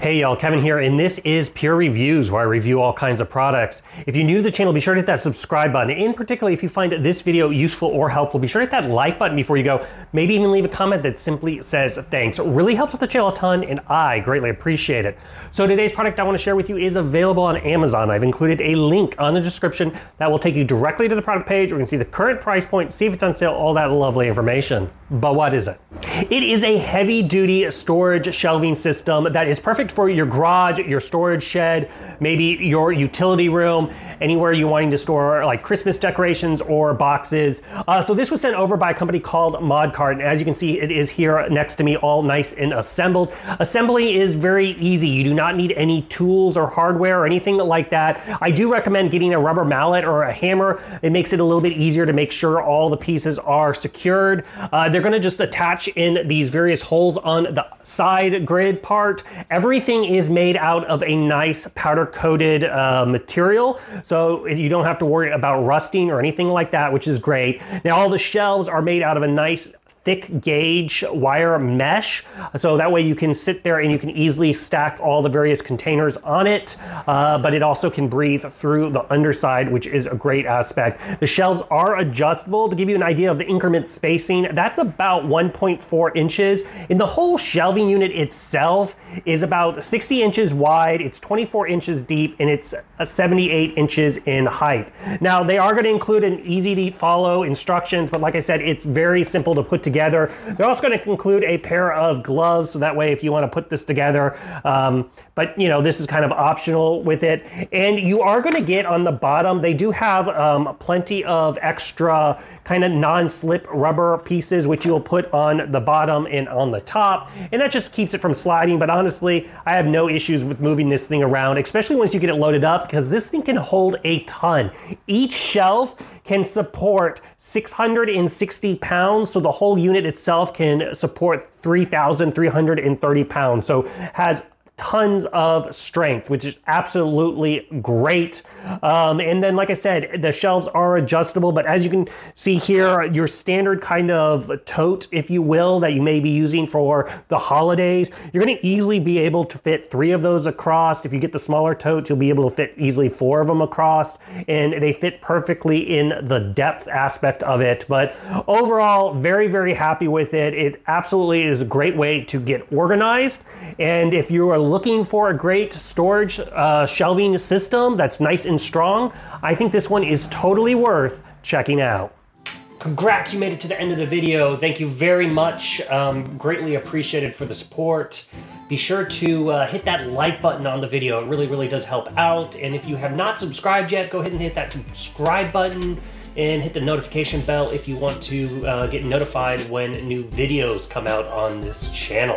Hey y'all, Kevin here, and this is Pure Reviews, where I review all kinds of products. If you're new to the channel, be sure to hit that subscribe button. In particular, if you find this video useful or helpful, be sure to hit that like button before you go. Maybe even leave a comment that simply says thanks. It really helps with the channel a ton, and I greatly appreciate it. So today's product I want to share with you is available on Amazon. I've included a link on the description that will take you directly to the product page where you can see the current price point, see if it's on sale, all that lovely information. But what is it? It is a heavy-duty storage shelving system that is perfect for your garage, your storage shed, maybe your utility room, anywhere you're wanting to store like Christmas decorations or boxes. So this was sent over by a company called ModCart, and as you can see, it is here next to me, all nice and assembled. Assembly is very easy. You do not need any tools or hardware or anything like that. I do recommend getting a rubber mallet or a hammer. It makes it a little bit easier to make sure all the pieces are secured. They're gonna just attach in these various holes on the side grid part. Everything is made out of a nice powder coated material, so you don't have to worry about rusting or anything like that, which is great. Now all the shelves are made out of a nice thick gauge wire mesh, so that way you can sit there and you can easily stack all the various containers on it, but it also can breathe through the underside, which is a great aspect. The shelves are adjustable. To give you an idea of the increment spacing, that's about 1.4 inches, and the whole shelving unit itself is about 60 inches wide, it's 24 inches deep, and it's 78 inches in height. Now they are going to include an easy to follow instructions, but like I said, it's very simple to put together. They're also going to include a pair of gloves, so that way if you want to put this together, but you know, this is kind of optional with it. And you are going to get on the bottom, they do have plenty of extra kind of non-slip rubber pieces, which you'll put on the bottom and on the top, and that just keeps it from sliding. But honestly, I have no issues with moving this thing around, especially once you get it loaded up, because this thing can hold a ton. Each shelf can support 660 pounds, so the whole unit itself can support 3,330 pounds. So has tons of strength, which is absolutely great. And then, like I said, the shelves are adjustable, but as you can see here, your standard kind of tote, if you will, that you may be using for the holidays, you're gonna easily be able to fit 3 of those across. If you get the smaller tote, you'll be able to fit easily 4 of them across, and they fit perfectly in the depth aspect of it. But overall, very, very happy with it. It absolutely is a great way to get organized. And if you are looking for a great storage shelving system that's nice and strong, I think this one is totally worth checking out. Congrats, you made it to the end of the video. Thank you very much. Greatly appreciated for the support. Be sure to hit that like button on the video. It really, really does help out. And if you have not subscribed yet, go ahead and hit that subscribe button and hit the notification bell if you want to get notified when new videos come out on this channel.